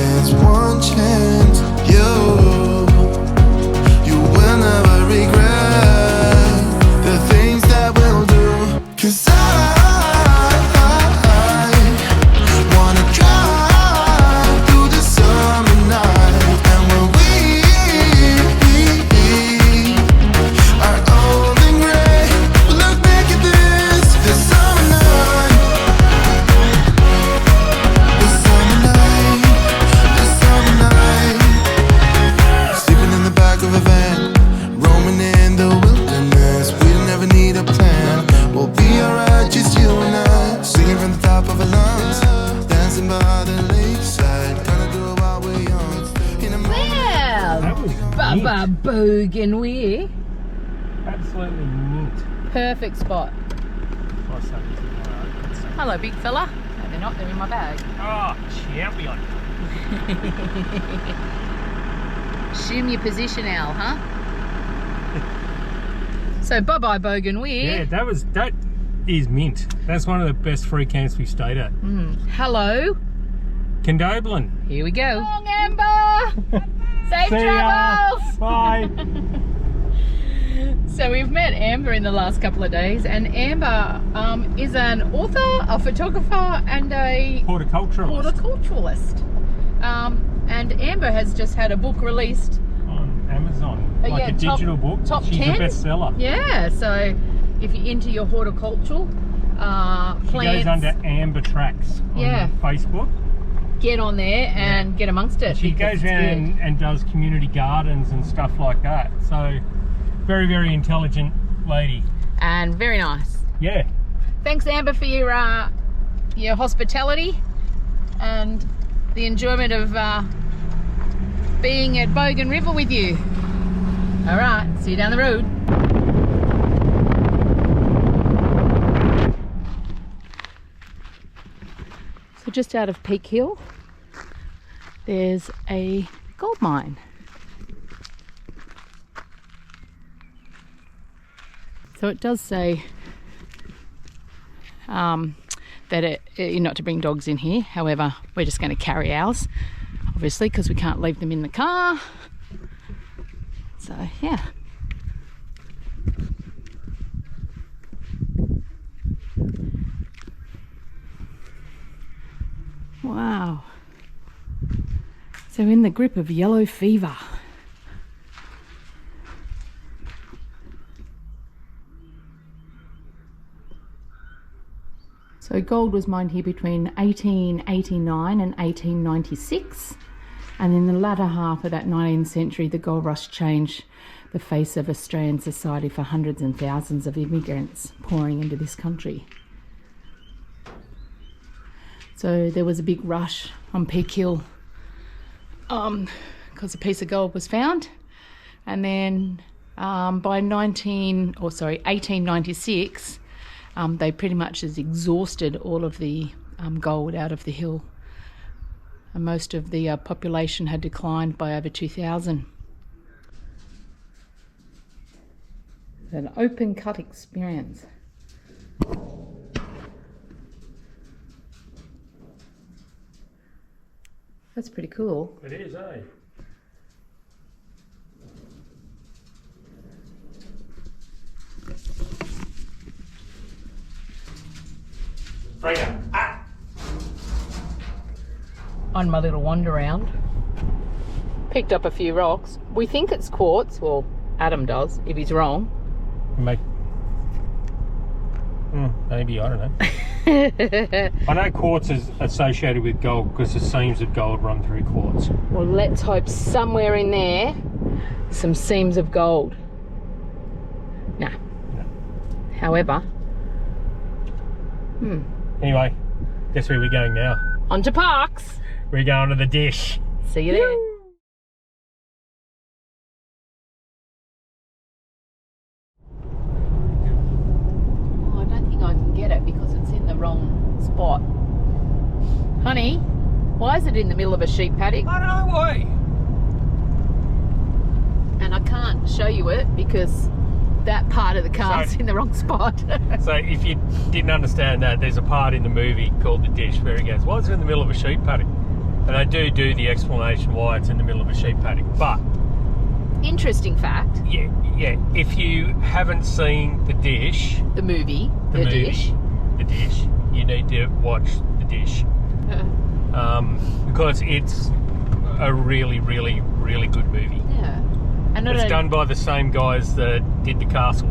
chance, one chance. You will never regret the things that we'll do. 'Cause I wanna drive through the summer night. And when we are old and gray, we'll look back at this summer night. This summer night, this summer night. Sleeping in the back of a van, roaming in the wilderness. We'll never need a plan. We'll be alright, just you and I. Singing from the top of our lungs, dancing by the lakeside. Gonna do it while we're young. In a Wow! That was Baba mint. Bogan Weir. Absolutely mint. Perfect spot. Oh, sorry. Hello, big fella. No, they're not. They're in my bag. Oh, champion. Assume your position, Al, huh? So, bye-bye, Bogan Weir. Yeah, that is mint. That's one of the best free camps we stayed at. Hello. Condobolin. Here we go. Long Amber. Safe See ya. travels. Bye. So we've met Amber in the last couple of days, and Amber is an author, a photographer, and a horticulturalist. And Amber has just had a book released On Amazon. Like yeah, a digital book. top She's 10. a bestseller. Yeah, so if you're into your horticultural She plants, goes under Amber Tracks on Yeah. Facebook. get on there and get amongst it. She because goes it's around and does community gardens and stuff like that. So, very, very intelligent lady. good. And very nice. Yeah. Thanks, Amber, for your hospitality and the enjoyment of being at Bogan River with you. All right, see you down the road. So just out of Peak Hill, there's a gold mine. So it does say that you're not to bring dogs in here. However, we're just going to carry ours, obviously, because we can't leave them in the car. So, yeah. Wow. So in the grip of yellow fever. So gold was mined here between 1889 and 1896, and in the latter half of that 19th century the gold rush changed the face of Australian society for hundreds and thousands of immigrants pouring into this country. So there was a big rush on Peak Hill because a piece of gold was found, and then by 1896 they pretty much has exhausted all of the gold out of the hill, and most of the population had declined by over 2,000. An open cut experience. That's pretty cool. It is, eh? On my little wander round, picked up a few rocks. We think it's quartz. Well, Adam does. If he's wrong, maybe, I don't know. I know quartz is associated with gold because the seams of gold run through quartz. well, let's hope somewhere in there some seams of gold. Nah. No. However, Anyway, guess where we're going now? on to Parks. We're going to the dish. See you there. Oh, I don't think I can get it because it's in the wrong spot. Honey, why is it in the middle of a sheep paddock? I don't know why. And I can't show you it because that part of the car's So- in the wrong spot. So if you didn't understand that, there's a part in the movie called The Dish where he goes, why is it in the middle of a sheep paddock? And I do the explanation why it's in the middle of a sheep paddock. But Interesting fact. yeah, if you haven't seen The Dish, The movie, The Dish. you need to watch The Dish. Because it's a really, really, really good movie. Yeah. And It's done by the same guys that did The Castle.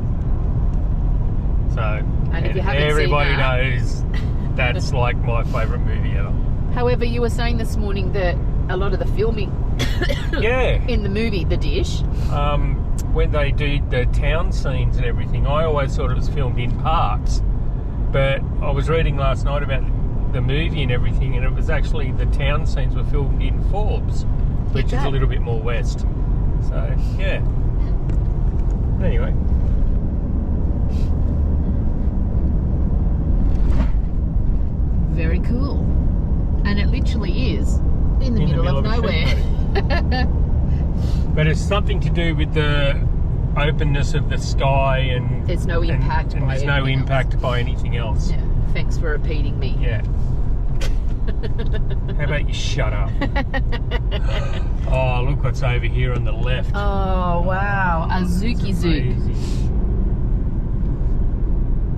So And if you haven't everybody seen that, knows that's like my favourite movie ever. However, you were saying this morning that a lot of the filming Yeah. in the movie The Dish. When they do the town scenes and everything, I always thought it was filmed in parks. But I was reading last night about the movie and everything, and it was actually the town scenes were filmed in Forbes, which is a little bit more west. So, yeah. Anyway. Very cool. And it literally is in the middle of a sheep nowhere. paddock. But it's something to do with the openness of the sky and There's no impact and by there's no anything impact by anything else. Yeah. Thanks for repeating me. Yeah. How about you shut up? Oh, look what's over here on the left. Oh, wow. A Zooky Zook. Crazy.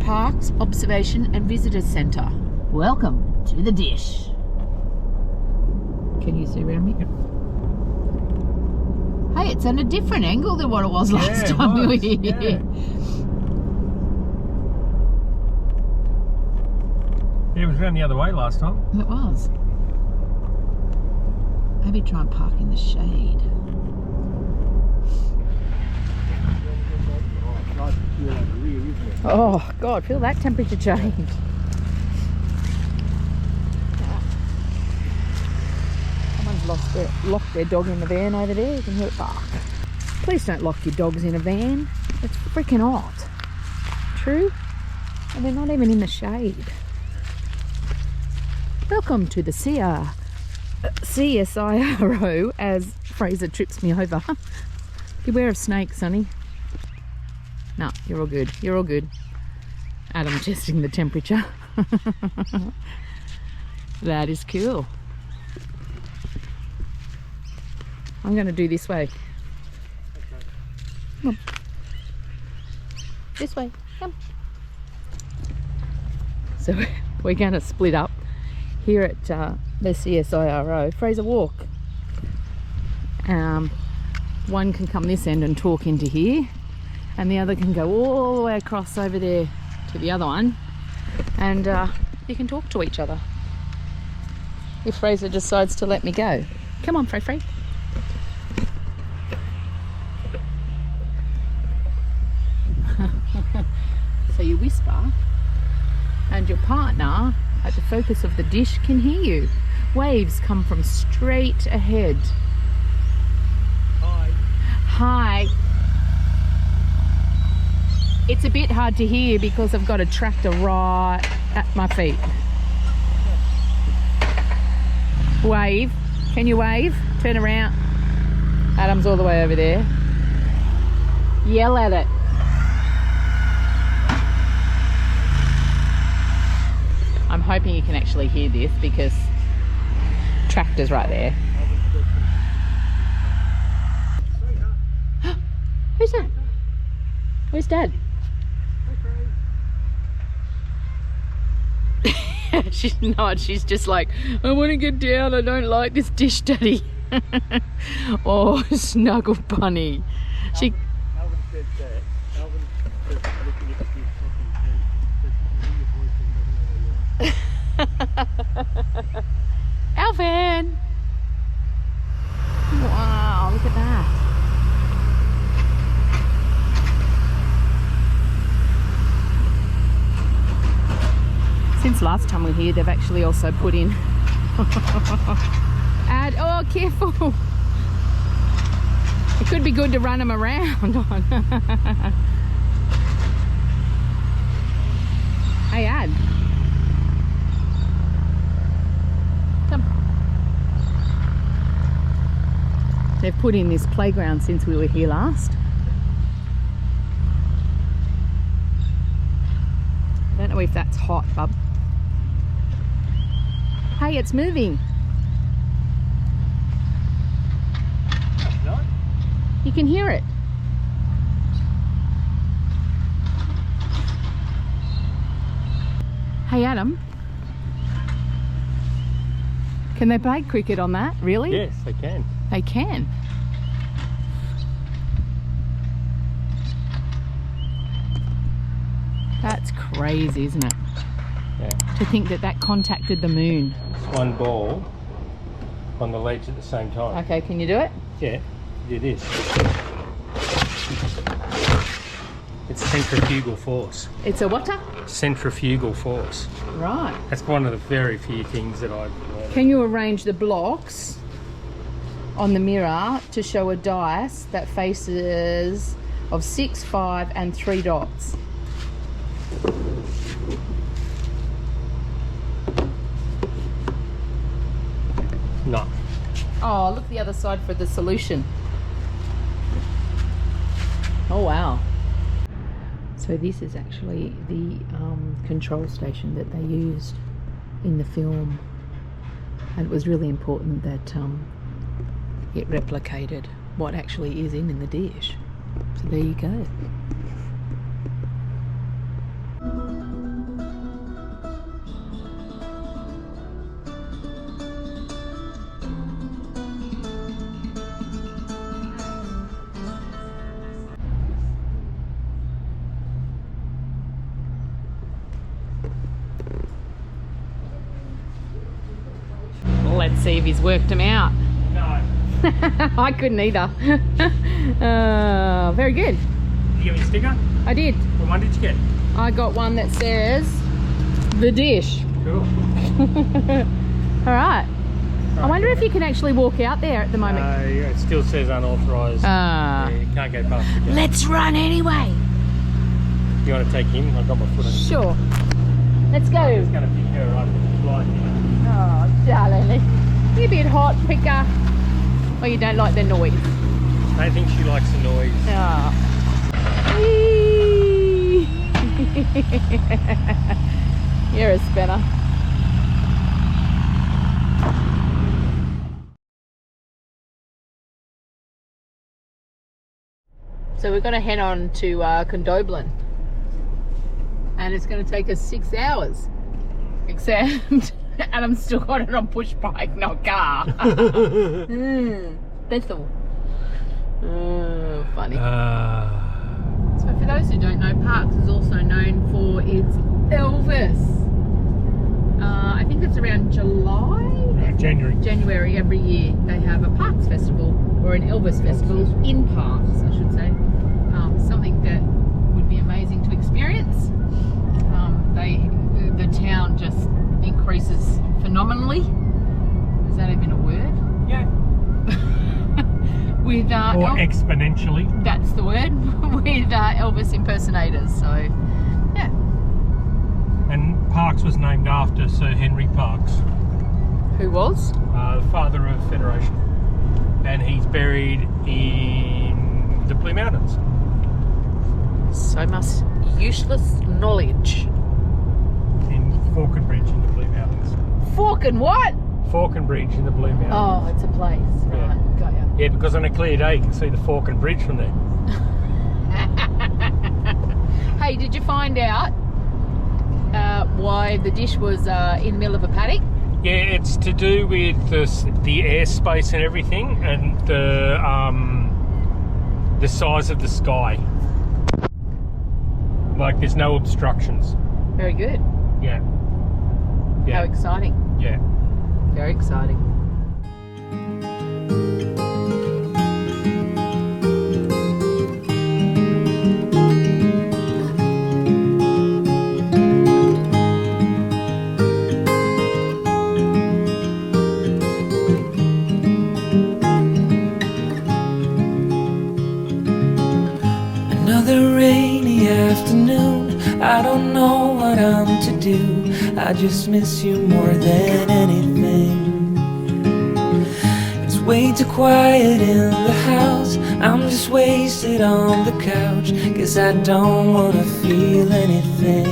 Parks, Observation and Visitors Centre. Welcome to The Dish. Can you see around me? Hey, it's at a different angle than what it was last it time we were was, here. yeah. It was round the other way last time. It was. Maybe try and park in the shade. Oh, God, feel that temperature change. Someone's locked their dog in the van over there. You can hear it bark. Please don't lock your dogs in a van. It's freaking hot. True? And we're not even in the shade. Welcome to the CSIRO as Fraser trips me over. Beware of snakes, Sonny. No, you're all good. You're all good. Adam testing the temperature. That is cool. I'm going to do this way. Come on. This way. Come. So we're going to split up here at the CSIRO. Fraser, walk. One can come this end and talk into here, and the other can go all the way across over there to the other one, and you can talk to each other if Fraser decides to let me go. Come on, Frey. So you whisper, and your partner at the focus of the dish can hear you. Waves come from straight ahead. Hi. It's a bit hard to hear because I've got a tractor right at my feet. Wave. Can you wave? Turn around. Adam's all the way over there. Yell at it. I'm hoping you can actually hear this because tractor's right there. Who's that? Where's Dad? She's not. She's just like, I want to get down. I don't like this dish, Daddy. Oh, snuggle bunny. She. Alvin said that. Alvin said looking at this fucking Alvin! Wow, look at that. Since last time we were here, they've actually also put in oh, careful. It could be good to run them around on. Hey, Ad. Come. They've put in this playground since we were here last. I don't know if that's hot, bub. Hey, it's moving. can hear it. Hey Adam, can they play cricket on that? Really? Yes, they can. They can. That's crazy, isn't it? Yeah. To think that that contacted the moon. It's one ball on the ledge at the same time. Okay, can you do it? Yeah, it is. It's centrifugal force. It's a what? Centrifugal force. Right. That's one of the very few things that I've learned. Can you arrange the blocks on the mirror to show a dice that faces of 6, 5 and 3 dots? No. Oh, look the other side for the solution. Oh wow. So this is actually the control station that they used in the film, and it was really important that it replicated what actually is in the dish. So there you go. Let's see if he's worked them out. No. I couldn't either. Very good. Did you get me a sticker? I did. What one did you get? I got one that says the dish. Cool. All right. I wonder if you can actually walk out there at the moment. It still says unauthorised. Yeah, you can't go past the gate. Let's run anyway. You want to take him? I've got my foot on his. Sure. Let's go. It's going to pick her up and fly here. Oh, darling. You're a bit hot, picker. Oh, you don't like the noise. I don't think she likes the noise. Oh. Whee! You're a spinner. So we're going to head on to Condobolin, and it's going to take us 6 hours, except Adam's still got it on push bike, not car. That's all. Oh, funny. So for those who don't know, Parks is also known for its Elvis. I think it's around July? January every year they have a Parks festival, or an Elvis festival in Parks, I should say. Something that would be amazing to experience. The town just increases phenomenally. Is that even a word? Yeah. With Or exponentially. that's the word. With Elvis impersonators. So yeah. And Parks was named after Sir Henry Parks, Who was? the father of Federation. And he's buried in the Blue Mountains. So much useless knowledge. In Falconbridge in the Blue Mountains. Fork and what? Falconbridge in the Blue Mountains. Oh, it's a place. Yeah. Right, got ya. Yeah, because on a clear day you can see the Falconbridge from there. Hey, did you find out why the dish was in the middle of a paddock? Yeah, it's to do with the airspace and everything, and the size of the sky. Like, there's no obstructions. Very good. Yeah. How Yeah. exciting. Yeah. Very exciting. Another rainy afternoon, I don't know what I'm to do. I just miss you more than anything. It's way too quiet in the house, I'm just wasted on the couch, 'cause I don't wanna feel anything.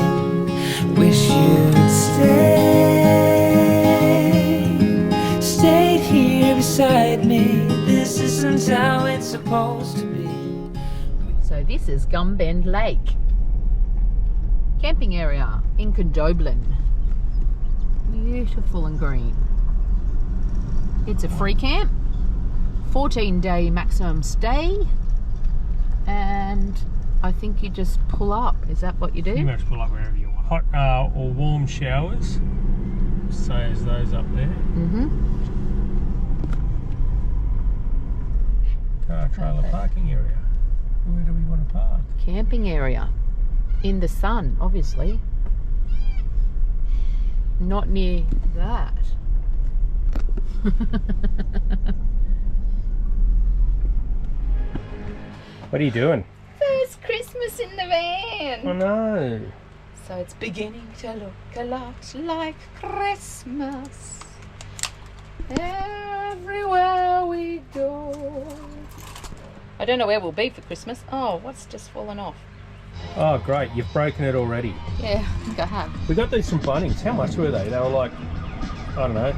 Wish you'd stayed here beside ride me. This isn't how it's supposed to be. So this is Gumbend Lake. Camping area in Condobolin. Beautiful and green. It's a free camp, 14-day maximum stay, and I think you just pull up. Is that what you do? You much pull up wherever you want. Hot or warm showers, so as those up there. Car trailer parking area. Where do we want to park? Camping area. In the sun, obviously. Not near that. What are you doing? There's Christmas in the van. Oh no. So it's beginning to look a lot like Christmas everywhere we go. I don't know where we'll be for Christmas. Oh, what's just fallen off? Oh great, you've broken it already. Yeah, I think I have. We got these from Bunnings. How much were they? They were like, I don't know,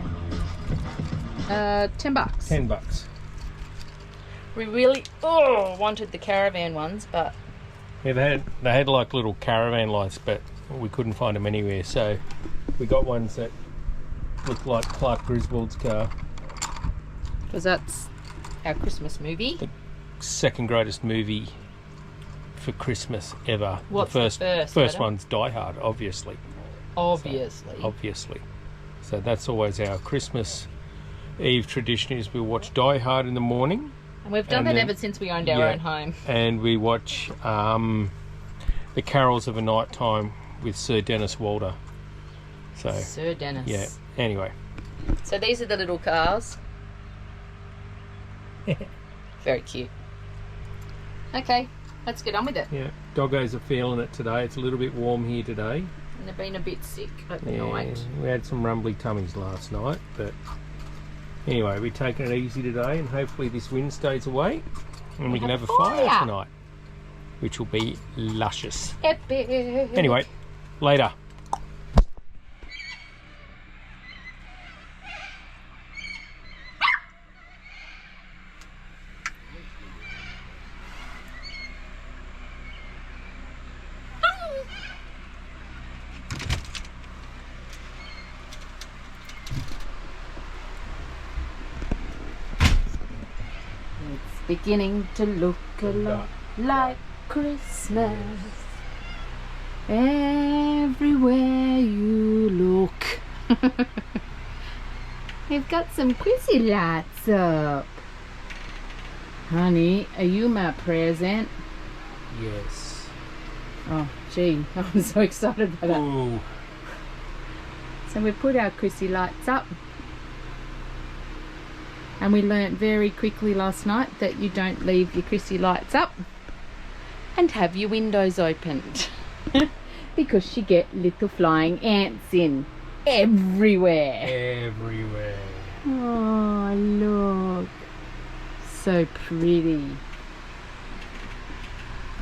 $10. $10. We really wanted the caravan ones, but Yeah, they had like little caravan lights, but we couldn't find them anywhere. So we got ones that looked like Clark Griswold's car. because that's our Christmas movie. Second greatest movie for Christmas ever. What's the the first Adam? one's Die Hard, obviously. Obviously. So that's always our Christmas Eve tradition, is we watch Die Hard in the morning. And we've done And that then- ever since we owned our own home. And we watch The Carols of a Night Time with Sir Dennis Walder. So Sir Dennis. yeah, anyway. So these are the little cars. Very cute. Okay, let's get on with it. Yeah, doggos are feeling it today. It's a little bit warm here today. And they've been a bit sick at Yeah, night. we had some rumbly tummies last night, but anyway, we're taking it easy today, and hopefully this wind stays away and we can have a fire tonight, which will be luscious. Epic. Anyway, later. It's beginning to look a lot like Christmas everywhere you look. We've got some Chrissy lights up. Honey, are you my present? Yes. Oh, gee, I'm so excited about that. Ooh. So we put our Chrissy lights up. And we learnt very quickly last night that you don't leave your Chrissy lights up and have your windows opened because you get little flying ants in everywhere. Everywhere. Oh, look. So pretty.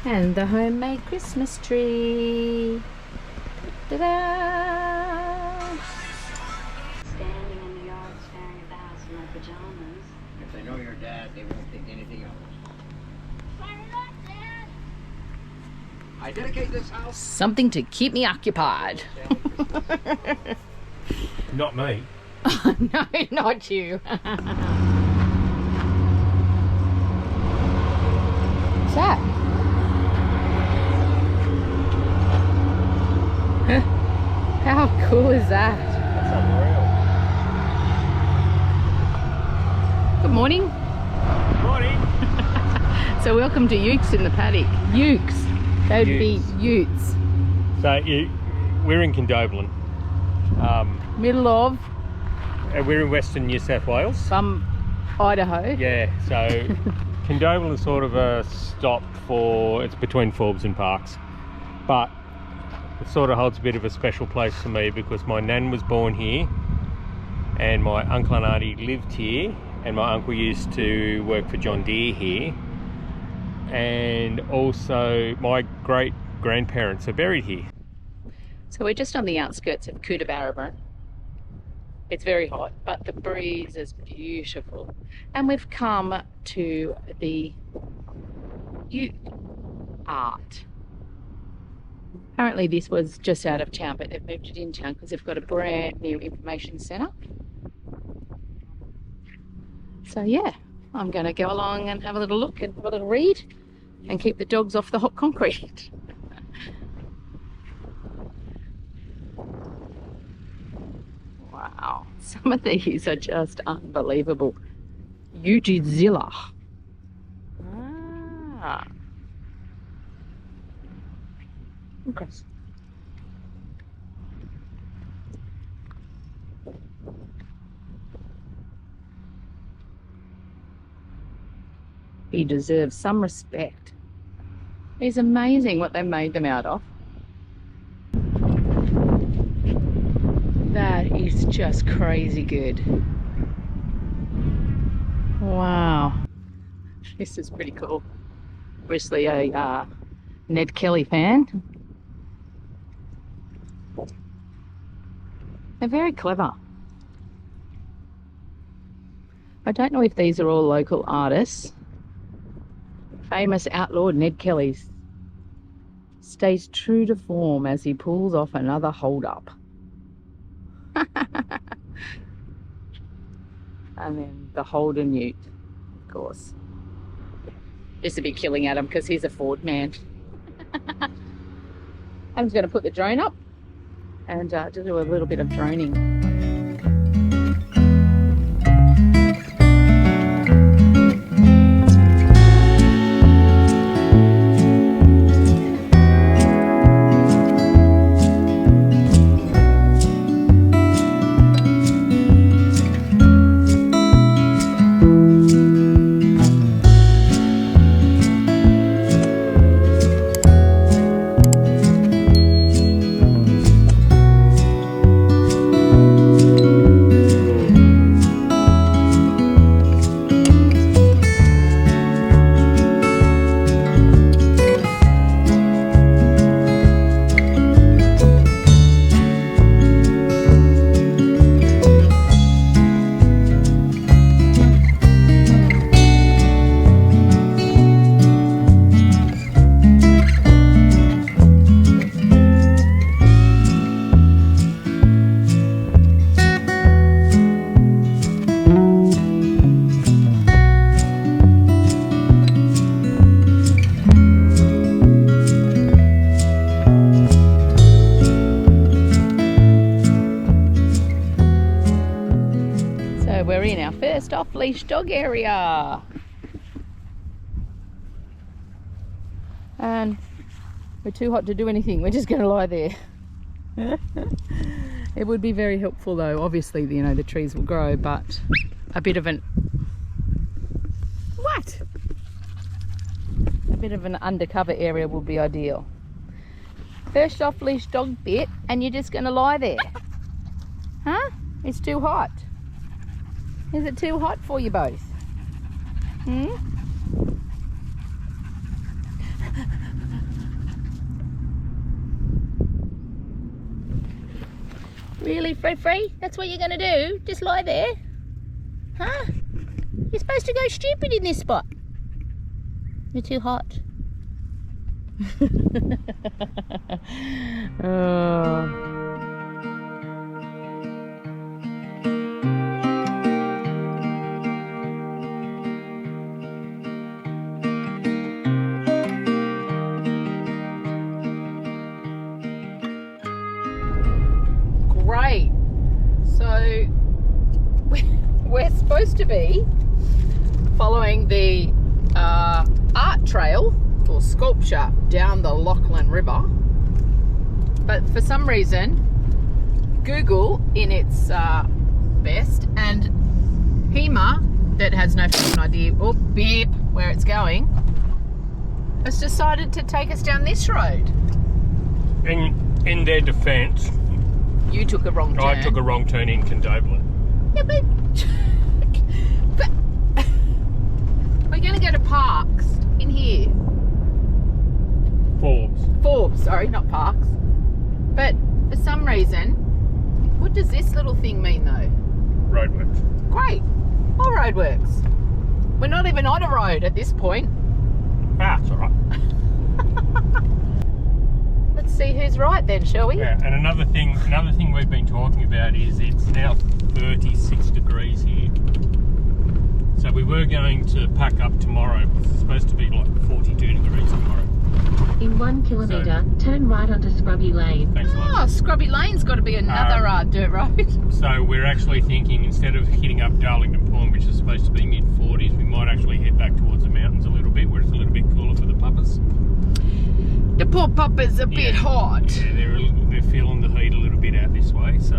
And the homemade Christmas tree. Ta-da! Standing in the yard staring at the house in my pajamas. If they know your dad, they won't think anything of it. I dedicate this house. Something to keep me occupied. Not me. No, not you. What's that? How cool is that? That's unreal. Good morning. Morning. So welcome to Ukes in the paddock. Ukes. That would be Utes. So we're in Condobolin. Middle of We're in Western New South Wales. some Idaho. Yeah, so Condobolin is sort of a stop for, it's between Forbes and Parks, but it sort of holds a bit of a special place for me because my nan was born here and my uncle and auntie lived here, and my uncle used to work for John Deere here, and also my great grandparents are buried here. So we're just on the outskirts of Condobolin. It's very hot, but the breeze is beautiful. And we've come to the Ute Art. Apparently this was just out of town, but they've moved it in town because they've got a brand new information centre. So yeah, I'm going to go along and have a little look and have a little read and keep the dogs off the hot concrete. Wow, some of these are just unbelievable. Utezilla. Ah. Okay. He deserves some respect. It's amazing what they made them out of. That is just crazy good. Wow. This is pretty cool. Obviously a Ned Kelly fan. They're very clever. I don't know if these are all local artists. Famous outlaw Ned Kelly stays true to form as he pulls off another hold-up. And then the Holden Ute, of course. Just a bit killing at him because he's a Ford man. I'm just going to put the drone up and just do a little bit of droning. We're in our first off-leash dog area. And we're too hot to do anything. We're just going to lie there. It would be very helpful though. Obviously, you know, the trees will grow, but a bit of an... What? A bit of an undercover area would be ideal. First off-leash dog bit, and you're just going to lie there. Huh? It's too hot. Is it too hot for you both? Hmm? Really, Free? That's what you're going to do? Just lie there? Huh? You're supposed to go stupid in this spot. You're too hot. Oh. Great. So we're supposed to be following the art trail or sculpture down the Lachlan River, but for some reason Google in its best and HEMA that has no fucking idea where it's going has decided to take us down this road. In their defence, you took a wrong turn. I took a wrong turn in Condobolin. Yeah, but we're going to go to Parks in here. Forbes. Forbes, sorry, not Parks. But for some reason, what What does this little thing mean though? Roadworks. Great. All roadworks. We're not even on a road at this point. Ah, it's all right. Let's see who's right then, shall we? Yeah, and another thing we've been talking about is it's now 36 degrees here. So we were going to pack up tomorrow because it's supposed to be like 42 degrees tomorrow. In 1 kilometre, turn right onto Scrubby Lane. Thanks a lot. Oh, Scrubby Lane's got to be another dirt road. So we're actually thinking, instead of hitting up Darlington Pond, which is supposed to be mid-40s, we might actually head back towards the mountains a little bit, where it's a little bit cooler for the puppers. The poor puppers a bit hot. Yeah, they're feeling the heat a little bit out this way, so...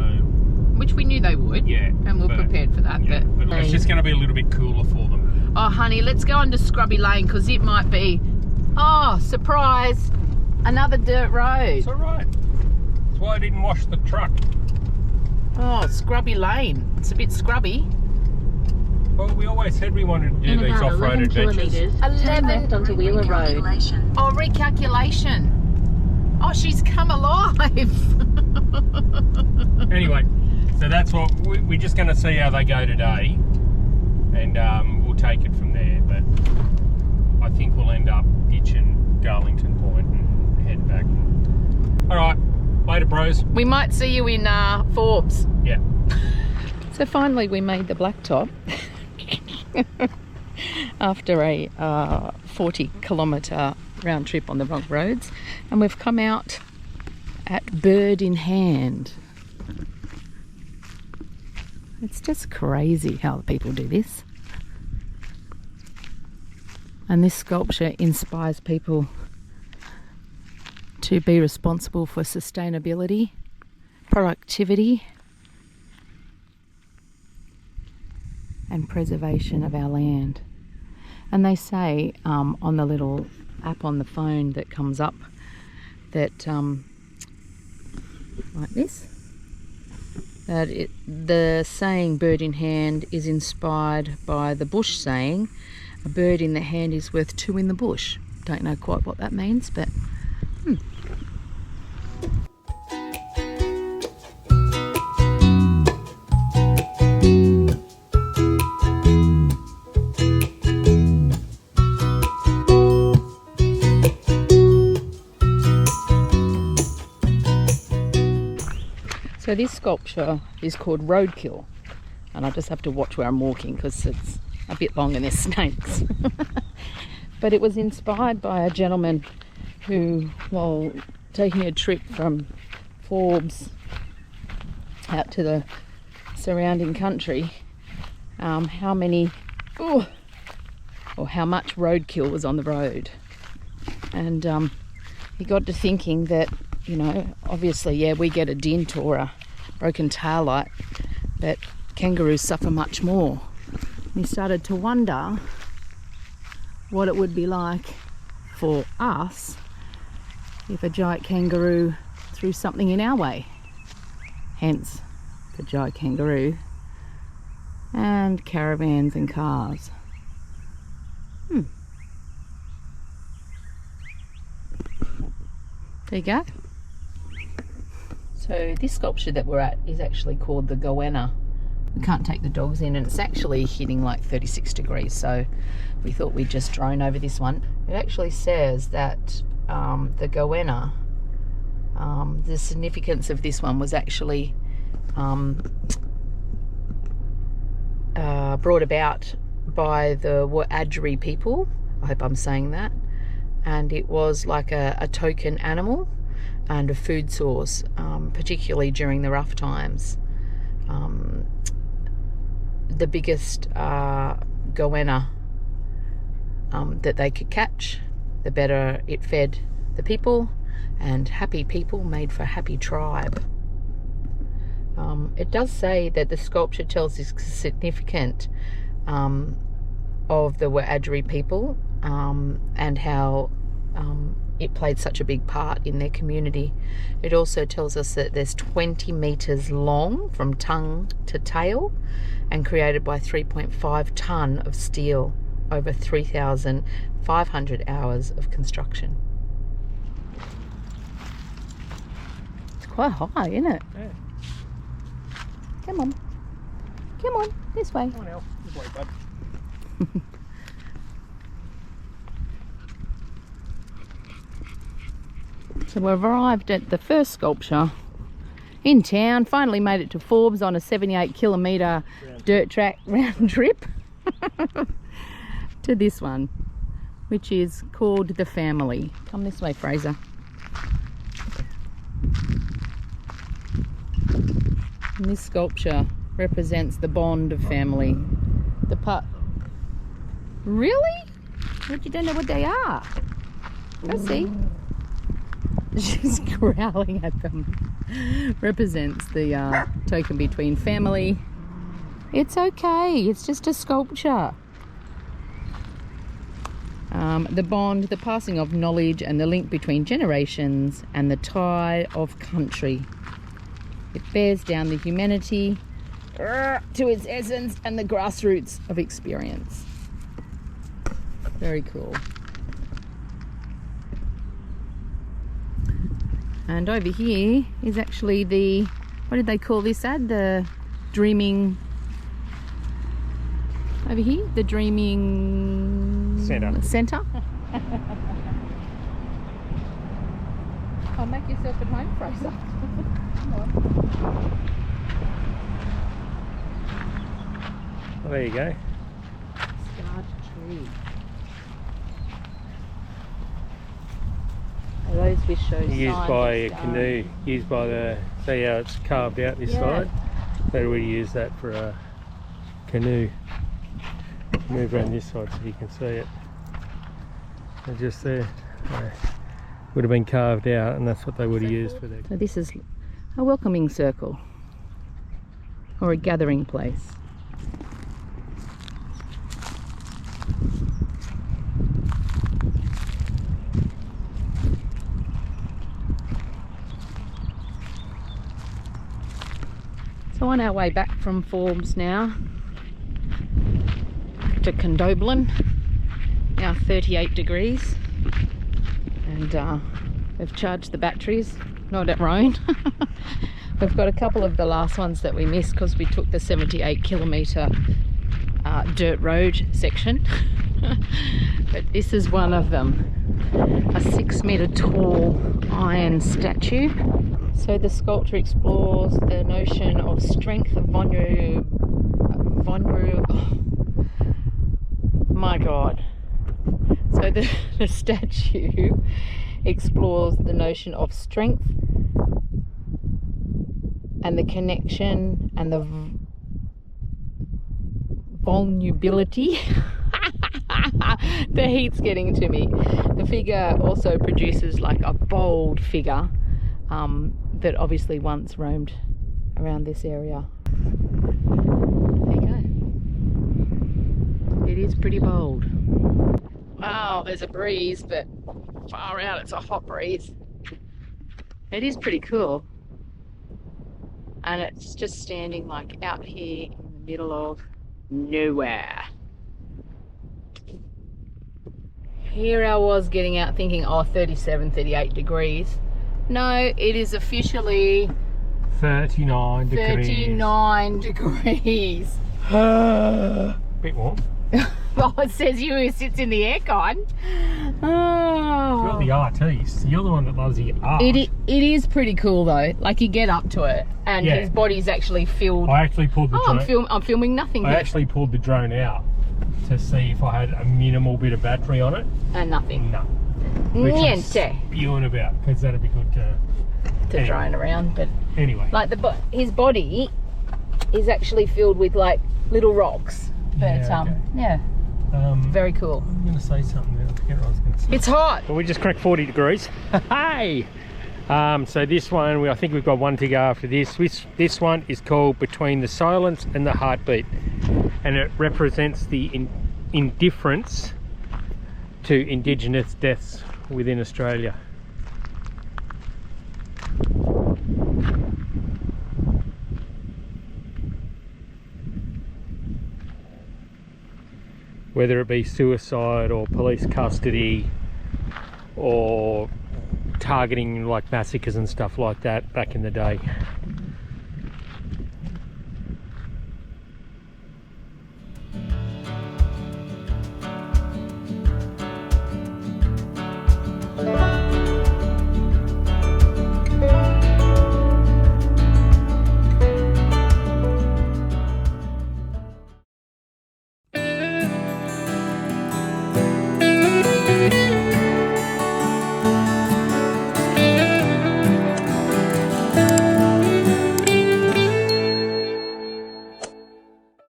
Which we knew they would. Yeah. And we're prepared for that. Yeah, but it's just going to be a little bit cooler for them. Oh, honey, let's go onto Scrubby Lane because it might be... Oh, surprise! Another dirt road. It's all right. That's why I didn't wash the truck. Oh, Scrubby Lane. It's a bit scrubby. Well, we always said we wanted to do In these about off-road 11 adventures. kilometres, turn left onto Wheeler Road. Oh, recalculation. Oh, she's come alive. Anyway, so that's what we're just going to see how they go today, and we'll take it from there. But I think we'll end up ditching Darlington Point and head back. All right, later, bros. We might see you in Forbes. Yeah. So finally we made the blacktop after a 40-kilometre round trip on the wrong roads, and we've come out at Bird in Hand. It's just crazy how people do this. And this sculpture inspires people to be responsible for sustainability, productivity, and preservation of our land. And they say on the little app on the phone that comes up that like this, that the saying bird in hand is inspired by the bush saying a bird in the hand is worth two in the bush. Don't know quite what that means, but So this sculpture is called Roadkill, and I just have to watch where I'm walking because it's a bit long and there's snakes. But it was inspired by a gentleman who, while taking a trip from Forbes out to the surrounding country, how much roadkill was on the road. And he got to thinking that, you know, obviously, yeah, we get a dint or a broken tail light, but kangaroos suffer much more. And he started to wonder what it would be like for us if a giant kangaroo threw something in our way. Hence the giant kangaroo and caravans and cars. There you go. So this sculpture that we're at is actually called the goanna. We can't take the dogs in, and it's actually hitting like 36 degrees, so we thought we'd just drone over this one. It actually says that the goanna, the significance of this one was actually brought about by the Wiradjuri people. I hope I'm saying that. And it was like a token animal and a food source, particularly during the rough times. The biggest goanna that they could catch, the better it fed the people, and happy people made for a happy tribe. It does say that the sculpture tells the significance of the Wiradjuri people and how it played such a big part in their community. It also tells us that there's 20 meters long from tongue to tail and created by 3.5 ton of steel over 3,500 hours of construction. It's quite high, isn't it? Yeah. Come on. Come on, this way. Come on, Al. This way, bud. So we've arrived at the first sculpture in town. Finally made it to Forbes on a 78-kilometre dirt track round trip to this one, which is called The Family. Come this way, Fraser. And this sculpture represents the bond of family. The part. Really? But you don't know what they are. Go see. She's growling at them. Represents the token between family. It's okay. It's just a sculpture. The bond, the passing of knowledge, and the link between generations, and the tie of country. It bears down the humanity to its essence and the grassroots of experience. Very cool. And over here is actually the, what did they call this ad? The dreaming, over here, the dreaming centre. Oh, make yourself at home, Fraser. Come on. Well, there you go. Scarred tree. Oh, those which show Used signs by of a scarring. canoe, used by the, see how it's carved out this Yeah. side? They would use that for a canoe. Move around this side so you can see it. And just there. Would have been carved out, and that's what they would have used for their. So this is a welcoming circle, or a gathering place. So on our way back from Forbes now to Condobolin, now 38 degrees, and we've charged the batteries, not at our own. We've got a couple of the last ones that we missed because we took the 78-kilometre dirt road section. But this is one of them, a 6-metre tall iron statue. So the sculpture explores the notion of strength, my God. So the statue explores the notion of strength and the connection and the vulnerability. The heat's getting to me. The figure also produces like a bold figure that obviously once roamed around this area. There you go. It is pretty bold. Wow, there's a breeze, but far out it's a hot breeze. It is pretty cool. And it's just standing like out here in the middle of nowhere. Here I was getting out thinking, oh, 37, 38 degrees. No, it is officially 39 degrees. 39 degrees. Bit warm. Well, it says you who sits in the aircon. Oh. You're the artiste. You're the one that loves the art. It is pretty cool though. Like you get up to it and Yeah. his body's actually filled. I actually pulled the drone. I'm filming nothing I here. actually pulled the drone out to see if I had a minimal bit of battery on it. And nothing. No. Which I'm Niente. spewing about, because that'd be good to anyway. Drone around, but Anyway. like his body is actually filled with like little rocks. But Yeah, okay. yeah, very cool. I'm going to say something there. I forget what I was going to say. It's hot. Well, we just cracked 40 degrees. Hey! So this one, I think we've got one to go after this. This one is called Between the Silence and the Heartbeat. And it represents the indifference to Indigenous deaths within Australia. Whether it be suicide or police custody or targeting like massacres and stuff like that back in the day.